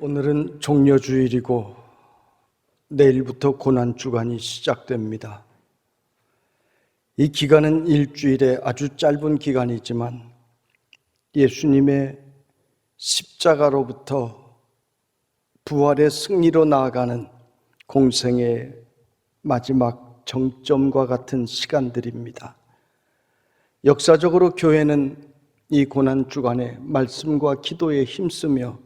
오늘은 종려주일이고 내일부터 고난주간이 시작됩니다. 이 기간은 일주일의 아주 짧은 기간이지만 예수님의 십자가로부터 부활의 승리로 나아가는 공생의 마지막 정점과 같은 시간들입니다. 역사적으로 교회는 이 고난주간에 말씀과 기도에 힘쓰며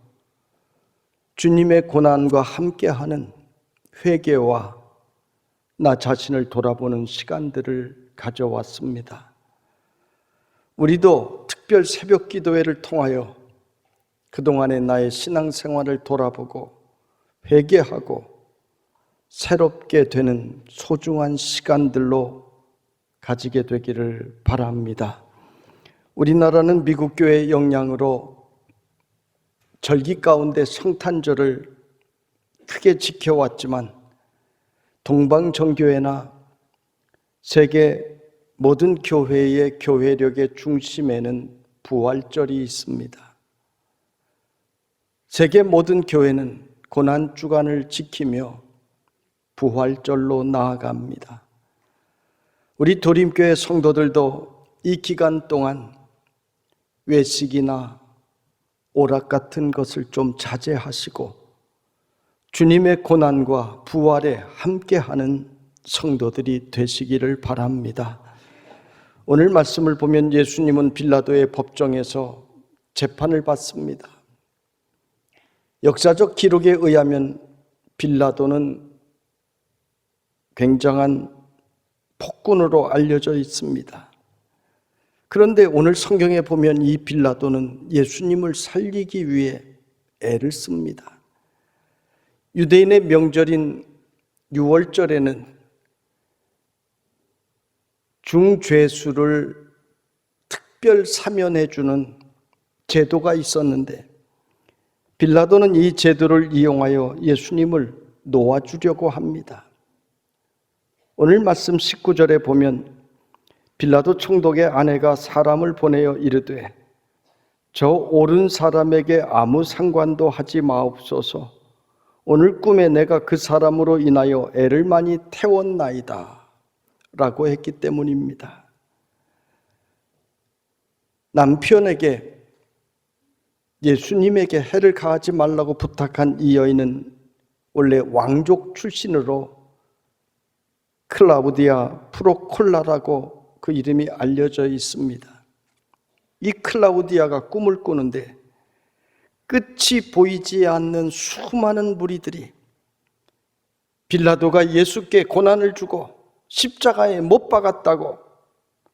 주님의 고난과 함께하는 회개와 나 자신을 돌아보는 시간들을 가져왔습니다. 우리도 특별 새벽 기도회를 통하여 그동안의 나의 신앙생활을 돌아보고 회개하고 새롭게 되는 소중한 시간들로 가지게 되기를 바랍니다. 우리나라는 미국 교회의 영향으로 절기 가운데 성탄절을 크게 지켜왔지만 동방정교회나 세계 모든 교회의 교회력의 중심에는 부활절이 있습니다. 세계 모든 교회는 고난주간을 지키며 부활절로 나아갑니다. 우리 도림교회 성도들도 이 기간 동안 외식이나 오락 같은 것을 좀 자제하시고 주님의 고난과 부활에 함께하는 성도들이 되시기를 바랍니다. 오늘 말씀을 보면 예수님은 빌라도의 법정에서 재판을 받습니다. 역사적 기록에 의하면 빌라도는 굉장한 폭군으로 알려져 있습니다. 그런데 오늘 성경에 보면 이 빌라도는 예수님을 살리기 위해 애를 씁니다. 유대인의 명절인 유월절에는 중죄수를 특별 사면해 주는 제도가 있었는데 빌라도는 이 제도를 이용하여 예수님을 놓아주려고 합니다. 오늘 말씀 19절에 보면 빌라도 총독의 아내가 사람을 보내어 이르되 저 옳은 사람에게 아무 상관도 하지 마옵소서. 오늘 꿈에 내가 그 사람으로 인하여 애를 많이 태웠나이다 라고 했기 때문입니다. 남편에게 예수님에게 해를 가하지 말라고 부탁한 이 여인은 원래 왕족 출신으로 클라우디아 프로콜라라고 그 이름이 알려져 있습니다. 이 클라우디아가 꿈을 꾸는데 끝이 보이지 않는 수많은 무리들이 빌라도가 예수께 고난을 주고 십자가에 못 박았다고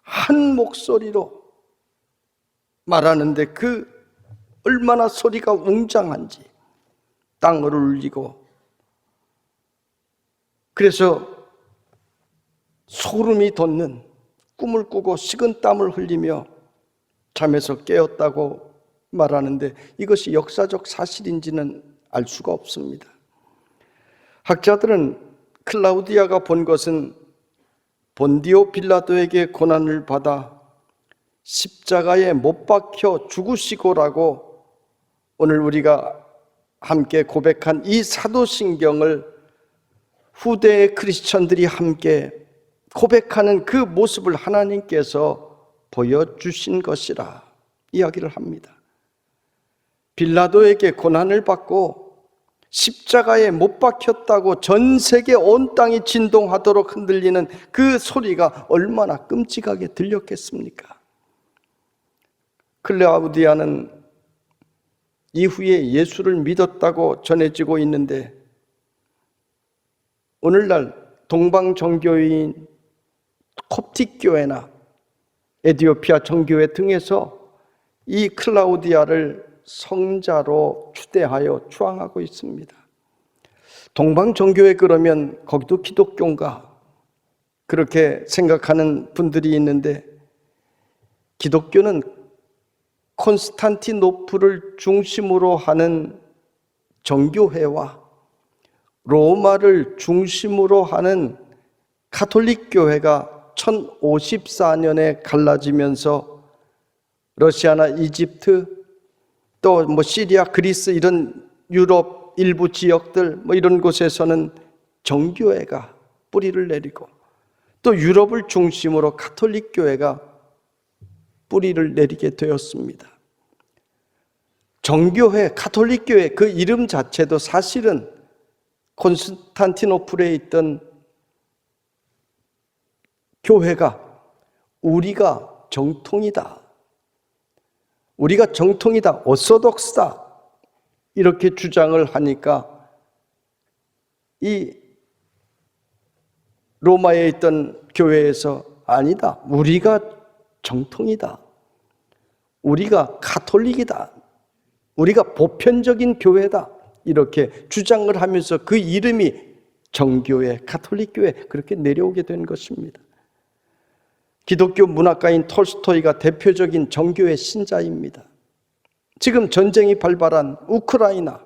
한 목소리로 말하는데 그 얼마나 소리가 웅장한지 땅을 울리고 그래서 소름이 돋는 꿈을 꾸고 식은땀을 흘리며 잠에서 깨었다고 말하는데 이것이 역사적 사실인지는 알 수가 없습니다. 학자들은 클라우디아가 본 것은 본디오 빌라도에게 고난을 받아 십자가에 못 박혀 죽으시고라고 오늘 우리가 함께 고백한 이 사도신경을 후대의 크리스천들이 함께 고백하는 그 모습을 하나님께서 보여주신 것이라 이야기를 합니다. 빌라도에게 고난을 받고 십자가에 못 박혔다고 전 세계 온 땅이 진동하도록 흔들리는 그 소리가 얼마나 끔찍하게 들렸겠습니까? 클라우디아는 이후에 예수를 믿었다고 전해지고 있는데 오늘날 동방정교회인 콥틱 교회나 에티오피아 정교회 등에서 이 클라우디아를 성자로 추대하여 추앙하고 있습니다. 동방정교회 그러면 거기도 기독교인가 그렇게 생각하는 분들이 있는데 기독교는 콘스탄티노플을 중심으로 하는 정교회와 로마를 중심으로 하는 가톨릭 교회가 1054년에 갈라지면서 러시아나 이집트 또 시리아, 그리스 이런 유럽 일부 지역들 이런 곳에서는 정교회가 뿌리를 내리고, 또 유럽을 중심으로 가톨릭 교회가 뿌리를 내리게 되었습니다. 정교회, 가톨릭 교회 그 이름 자체도 사실은 콘스탄티노플에 있던 교회가 우리가 정통이다, 우리가 정통이다, 오소독스다 이렇게 주장을 하니까 이 로마에 있던 교회에서 아니다, 우리가 정통이다, 우리가 가톨릭이다, 우리가 보편적인 교회다 이렇게 주장을 하면서 그 이름이 정교회, 가톨릭 교회 그렇게 내려오게 된 것입니다. 기독교 문학가인 톨스토이가 대표적인 정교회 신자입니다. 지금 전쟁이 발발한 우크라이나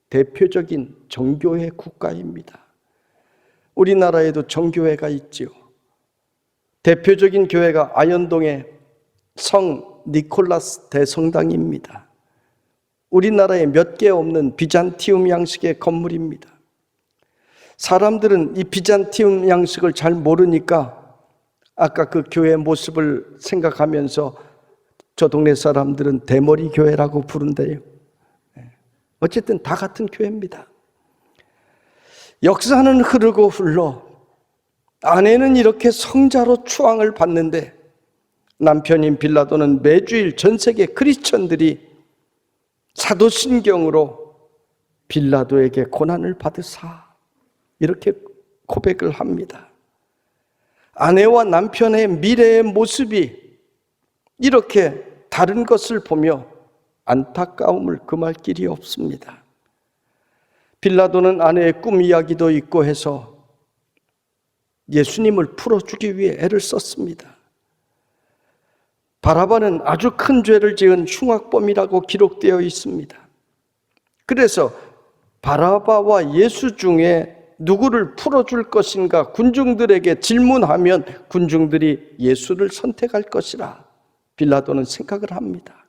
대표적인 정교회 국가입니다. 우리나라에도 정교회가 있지요. 대표적인 교회가 아현동의 성 니콜라스 대성당입니다. 우리나라에 몇 개 없는 비잔티움 양식의 건물입니다. 사람들은 이 비잔티움 양식을 잘 모르니까 아까 그 교회 모습을 생각하면서 저 동네 사람들은 대머리 교회라고 부른대요. 어쨌든 다 같은 교회입니다. 역사는 흐르고 흘러 아내는 이렇게 성자로 추앙을 받는데 남편인 빌라도는 매주일 전 세계 크리스천들이 사도신경으로 빌라도에게 고난을 받으사 이렇게 고백을 합니다. 아내와 남편의 미래의 모습이 이렇게 다른 것을 보며 안타까움을 금할 길이 없습니다. 빌라도는 아내의 꿈 이야기도 있고 해서 예수님을 풀어주기 위해 애를 썼습니다. 바라바는 아주 큰 죄를 지은 흉악범이라고 기록되어 있습니다. 그래서 바라바와 예수 중에 누구를 풀어줄 것인가 군중들에게 질문하면 군중들이 예수를 선택할 것이라 빌라도는 생각을 합니다.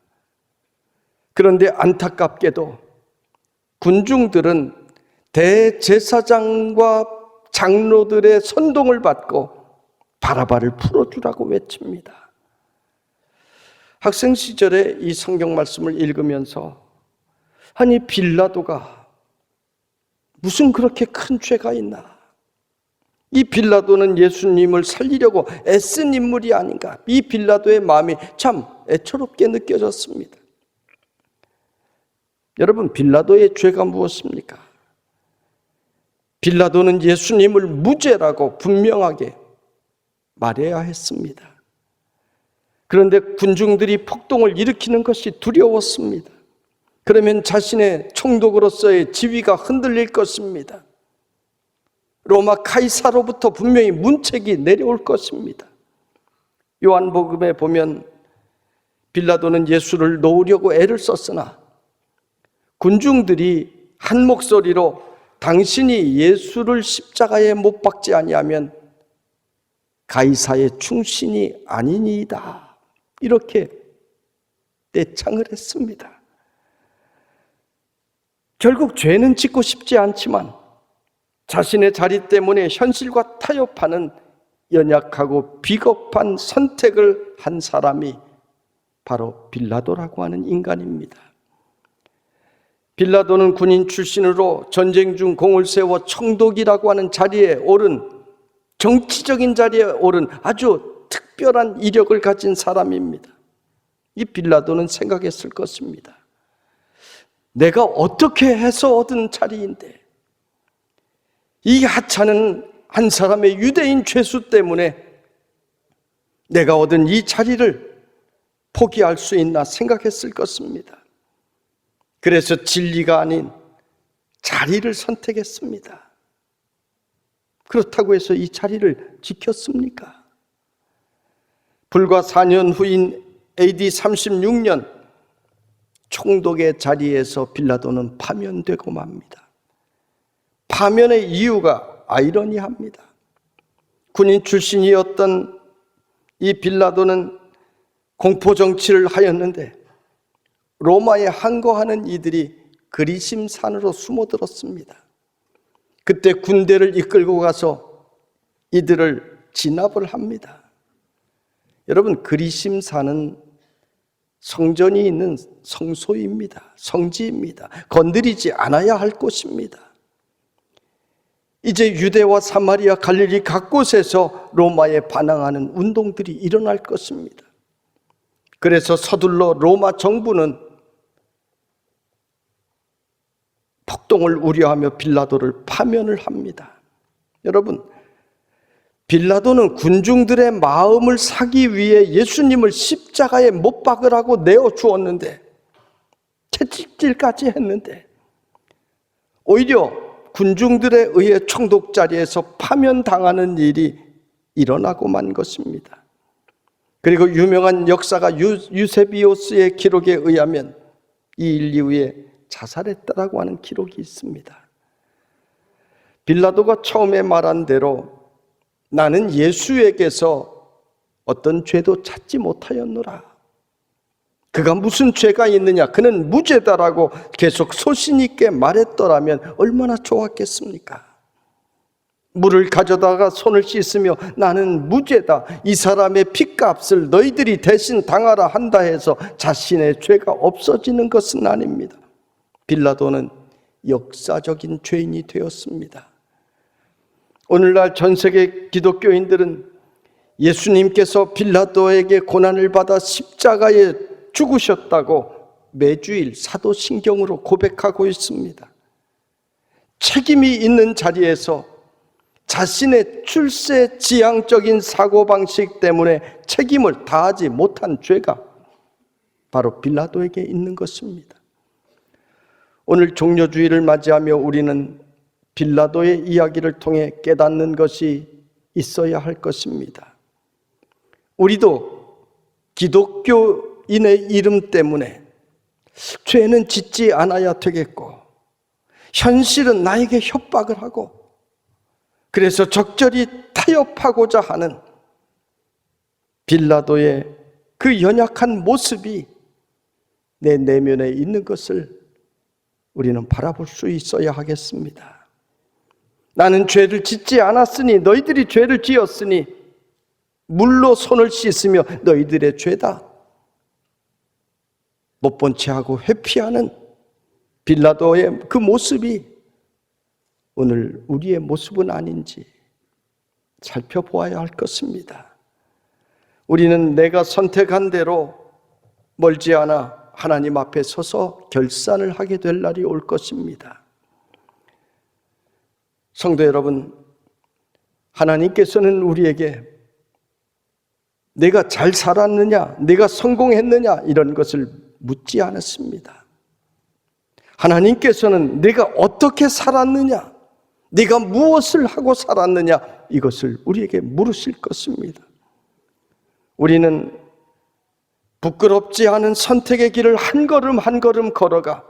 그런데 안타깝게도 군중들은 대제사장과 장로들의 선동을 받고 바라바를 풀어주라고 외칩니다. 학생 시절에 이 성경 말씀을 읽으면서 아니 빌라도가 무슨 그렇게 큰 죄가 있나? 이 빌라도는 예수님을 살리려고 애쓴 인물이 아닌가? 이 빌라도의 마음이 참 애처롭게 느껴졌습니다. 여러분, 빌라도의 죄가 무엇입니까? 빌라도는 예수님을 무죄라고 분명하게 말해야 했습니다. 그런데 군중들이 폭동을 일으키는 것이 두려웠습니다. 그러면 자신의 총독으로서의 지위가 흔들릴 것입니다. 로마 카이사로부터 분명히 문책이 내려올 것입니다. 요한복음에 보면 빌라도는 예수를 놓으려고 애를 썼으나 군중들이 한 목소리로 당신이 예수를 십자가에 못 박지 아니하면 가이사의 충신이 아니니이다 이렇게 떼창을 했습니다. 결국 죄는 짓고 싶지 않지만 자신의 자리 때문에 현실과 타협하는 연약하고 비겁한 선택을 한 사람이 바로 빌라도라고 하는 인간입니다. 빌라도는 군인 출신으로 전쟁 중 공을 세워 총독이라고 하는 자리에 오른, 정치적인 자리에 오른 아주 특별한 이력을 가진 사람입니다. 이 빌라도는 생각했을 것입니다. 내가 어떻게 해서 얻은 자리인데 이 하찮은 한 사람의 유대인 죄수 때문에 내가 얻은 이 자리를 포기할 수 있나 생각했을 것입니다. 그래서 진리가 아닌 자리를 선택했습니다. 그렇다고 해서 이 자리를 지켰습니까? 불과 4년 후인 AD 36년 총독의 자리에서 빌라도는 파면되고 맙니다. 파면의 이유가 아이러니합니다. 군인 출신이었던 이 빌라도는 공포정치를 하였는데 로마에 항거하는 이들이 그리심 산으로 숨어들었습니다. 그때 군대를 이끌고 가서 이들을 진압을 합니다. 여러분, 그리심 산은 성전이 있는 성소입니다. 성지입니다. 건드리지 않아야 할 곳입니다. 이제 유대와 사마리아, 갈릴리 각곳에서 로마에 반항하는 운동들이 일어날 것입니다. 그래서 서둘러 로마 정부는 폭동을 우려하며 빌라도를 파면을 합니다. 여러분, 빌라도는 군중들의 마음을 사기 위해 예수님을 십자가에 못 박으라고 내어 주었는데, 채찍질까지 했는데, 오히려 군중들에 의해 총독자리에서 파면당하는 일이 일어나고 만 것입니다. 그리고 유명한 역사가 유세비우스의 기록에 의하면 이 일 이후에 자살했다라고 하는 기록이 있습니다. 빌라도가 처음에 말한 대로 나는 예수에게서 어떤 죄도 찾지 못하였노라. 그가 무슨 죄가 있느냐? 그는 무죄다라고 계속 소신 있게 말했더라면 얼마나 좋았겠습니까? 물을 가져다가 손을 씻으며 나는 무죄다, 이 사람의 핏값을 너희들이 대신 당하라 한다 해서 자신의 죄가 없어지는 것은 아닙니다. 빌라도는 역사적인 죄인이 되었습니다. 오늘날 전 세계 기독교인들은 예수님께서 빌라도에게 고난을 받아 십자가에 죽으셨다고 매주일 사도신경으로 고백하고 있습니다. 책임이 있는 자리에서 자신의 출세 지향적인 사고방식 때문에 책임을 다하지 못한 죄가 바로 빌라도에게 있는 것입니다. 오늘 종려주의를 맞이하며 우리는 빌라도의 이야기를 통해 깨닫는 것이 있어야 할 것입니다. 우리도 기독교인의 이름 때문에 죄는 짓지 않아야 되겠고, 현실은 나에게 협박을 하고, 그래서 적절히 타협하고자 하는 빌라도의 그 연약한 모습이 내 내면에 있는 것을 우리는 바라볼 수 있어야 하겠습니다. 나는 죄를 짓지 않았으니 너희들이 죄를 지었으니 물로 손을 씻으며 너희들의 죄다. 못 본 채하고 회피하는 빌라도의 그 모습이 오늘 우리의 모습은 아닌지 살펴보아야 할 것입니다. 우리는 내가 선택한 대로 멀지 않아 하나님 앞에 서서 결산을 하게 될 날이 올 것입니다. 성도 여러분, 하나님께서는 우리에게 내가 잘 살았느냐, 내가 성공했느냐 이런 것을 묻지 않았습니다. 하나님께서는 내가 어떻게 살았느냐, 네가 무엇을 하고 살았느냐 이것을 우리에게 물으실 것입니다. 우리는 부끄럽지 않은 선택의 길을 한 걸음 한 걸음 걸어가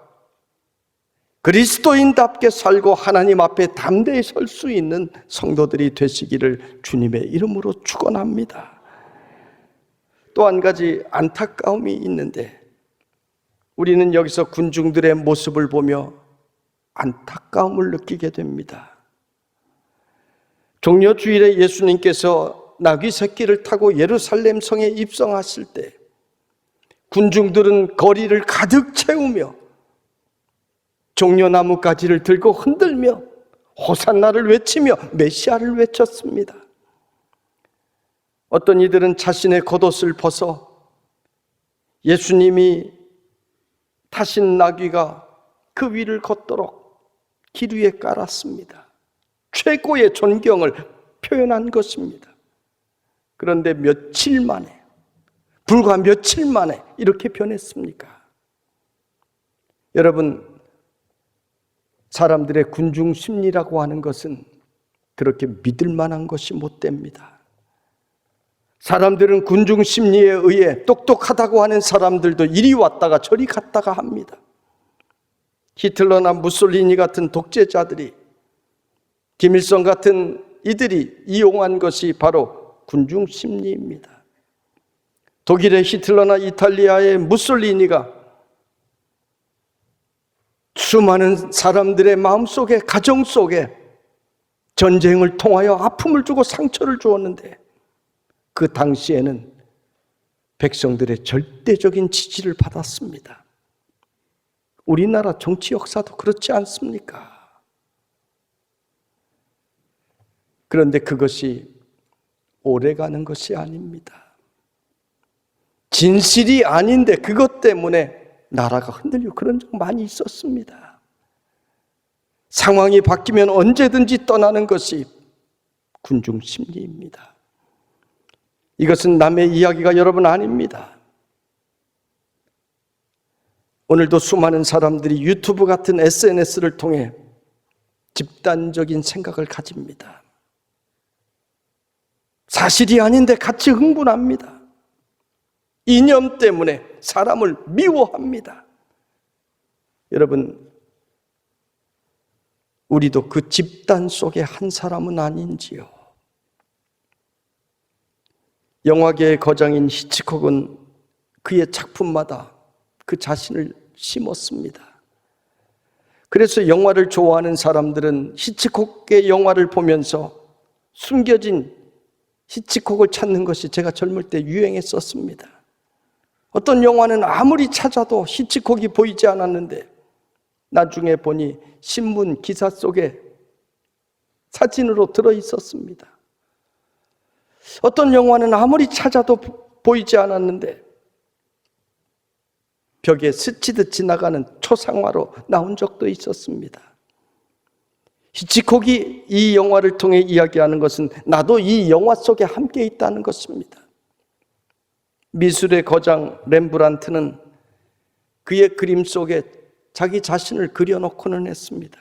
그리스도인답게 살고 하나님 앞에 담대히 설 수 있는 성도들이 되시기를 주님의 이름으로 축원합니다. 또 한 가지 안타까움이 있는데, 우리는 여기서 군중들의 모습을 보며 안타까움을 느끼게 됩니다. 종려주일에 예수님께서 나귀 새끼를 타고 예루살렘 성에 입성하실 때 군중들은 거리를 가득 채우며 종려나무 가지를 들고 흔들며 호산나를 외치며 메시아를 외쳤습니다. 어떤 이들은 자신의 겉옷을 벗어 예수님이 타신 나귀가 그 위를 걷도록 길 위에 깔았습니다. 최고의 존경을 표현한 것입니다. 그런데 며칠 만에, 불과 며칠 만에 이렇게 변했습니까? 여러분, 사람들의 군중 심리라고 하는 것은 그렇게 믿을 만한 것이 못 됩니다. 사람들은 군중 심리에 의해 똑똑하다고 하는 사람들도 이리 왔다가 저리 갔다가 합니다. 히틀러나 무솔리니 같은 독재자들이, 김일성 같은 이들이 이용한 것이 바로 군중 심리입니다. 독일의 히틀러나 이탈리아의 무솔리니가 수많은 사람들의 마음속에, 가정 속에 전쟁을 통하여 아픔을 주고 상처를 주었는데 그 당시에는 백성들의 절대적인 지지를 받았습니다. 우리나라 정치 역사도 그렇지 않습니까? 그런데 그것이 오래가는 것이 아닙니다. 진실이 아닌데 그것 때문에 나라가 흔들리고 그런 적 많이 있었습니다. 상황이 바뀌면 언제든지 떠나는 것이 군중 심리입니다. 이것은 남의 이야기가 여러분 아닙니다. 오늘도 수많은 사람들이 유튜브 같은 SNS를 통해 집단적인 생각을 가집니다. 사실이 아닌데 같이 흥분합니다. 이념 때문에 사람을 미워합니다. 여러분, 우리도 그 집단 속의 한 사람은 아닌지요? 영화계의 거장인 히치콕은 그의 작품마다 그 자신을 심었습니다. 그래서 영화를 좋아하는 사람들은 히치콕의 영화를 보면서 숨겨진 히치콕을 찾는 것이 제가 젊을 때 유행했었습니다. 어떤 영화는 아무리 찾아도 히치콕이 보이지 않았는데 나중에 보니 신문 기사 속에 사진으로 들어 있었습니다. 어떤 영화는 아무리 찾아도 보이지 않았는데 벽에 스치듯 지나가는 초상화로 나온 적도 있었습니다. 히치콕이 이 영화를 통해 이야기하는 것은 나도 이 영화 속에 함께 있다는 것입니다. 미술의 거장 렘브란트는 그의 그림 속에 자기 자신을 그려놓고는 했습니다.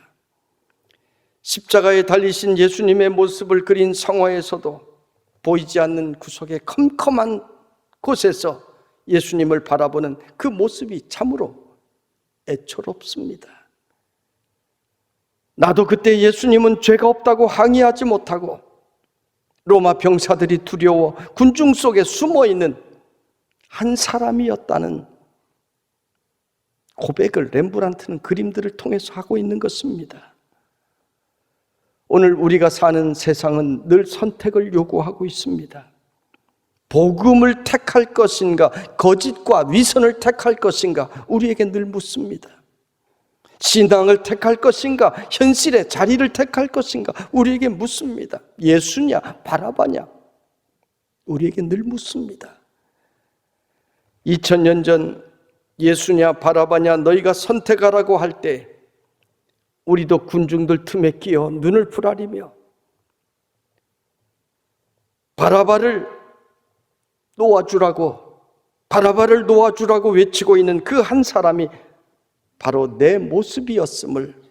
십자가에 달리신 예수님의 모습을 그린 성화에서도 보이지 않는 구석의 컴컴한 곳에서 예수님을 바라보는 그 모습이 참으로 애처롭습니다. 나도 그때 예수님은 죄가 없다고 항의하지 못하고 로마 병사들이 두려워 군중 속에 숨어있는 한 사람이었다는 고백을 렘브란트는 그림들을 통해서 하고 있는 것입니다. 오늘 우리가 사는 세상은 늘 선택을 요구하고 있습니다. 복음을 택할 것인가, 거짓과 위선을 택할 것인가, 우리에게 늘 묻습니다. 신앙을 택할 것인가, 현실의 자리를 택할 것인가, 우리에게 묻습니다. 예수냐, 바라바냐, 우리에게 늘 묻습니다. 2000년 전 예수냐, 바라바냐 너희가 선택하라고 할 때 우리도 군중들 틈에 끼어 눈을 부라리며 바라바를 놓아주라고, 바라바를 놓아주라고 외치고 있는 그 한 사람이 바로 내 모습이었음을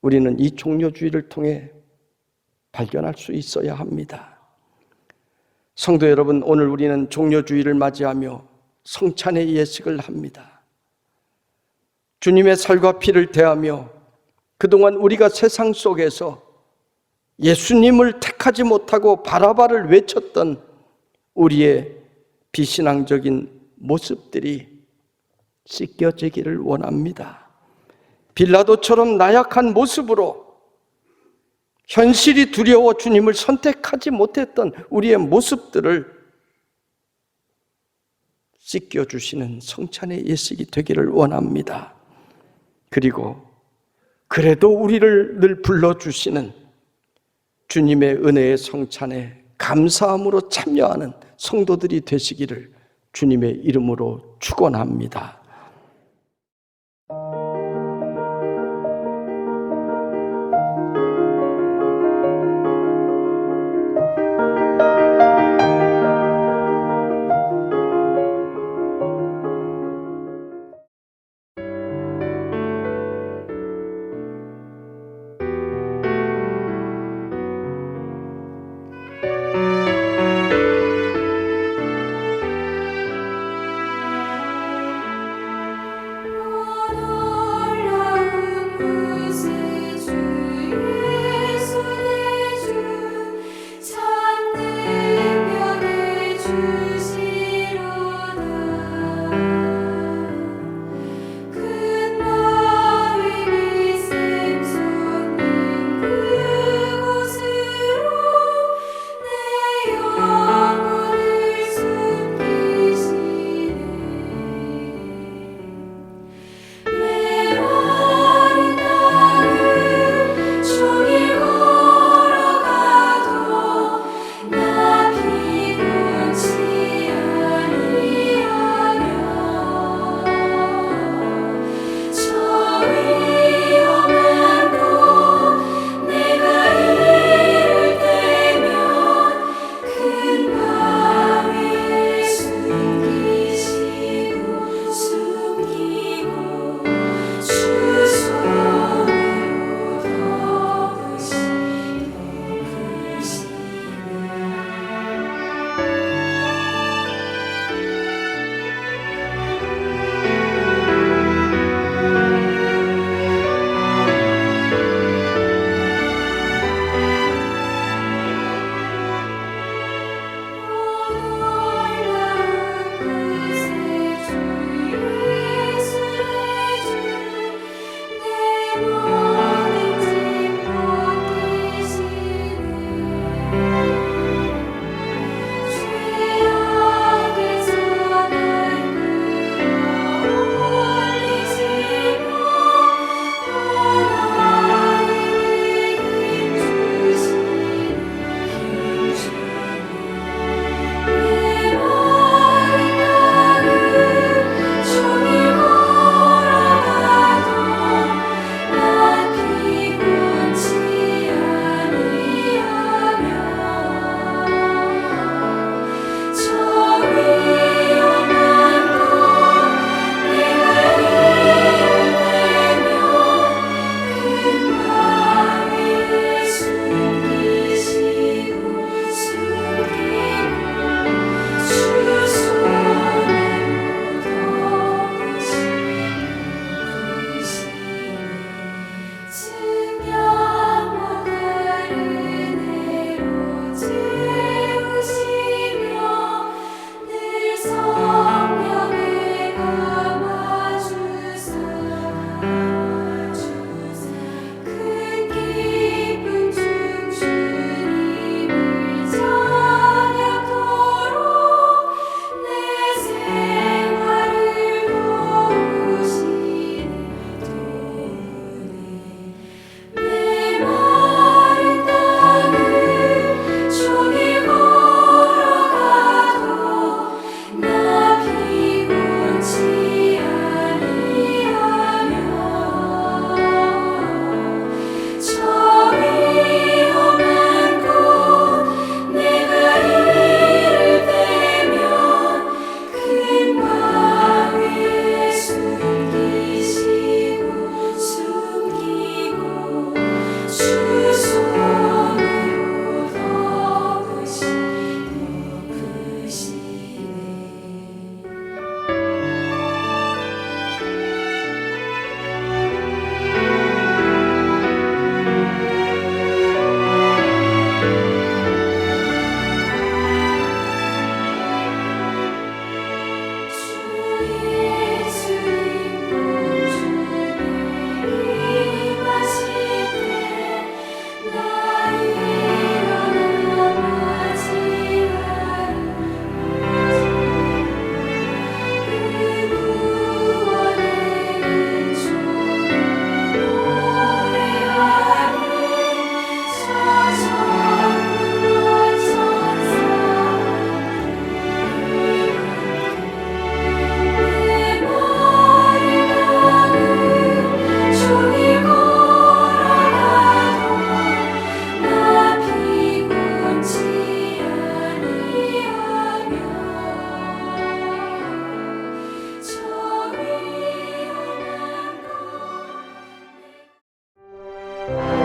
우리는 이 종려주의를 통해 발견할 수 있어야 합니다. 성도 여러분, 오늘 우리는 종려주의를 맞이하며 성찬의 예식을 합니다. 주님의 살과 피를 대하며 그동안 우리가 세상 속에서 예수님을 택하지 못하고 바라바를 외쳤던 우리의 비신앙적인 모습들이 씻겨지기를 원합니다. 빌라도처럼 나약한 모습으로 현실이 두려워 주님을 선택하지 못했던 우리의 모습들을 씻겨주시는 성찬의 예식이 되기를 원합니다. 그리고 그래도 우리를 늘 불러주시는 주님의 은혜의 성찬에 감사함으로 참여하는 성도들이 되시기를 주님의 이름으로 축원합니다. 주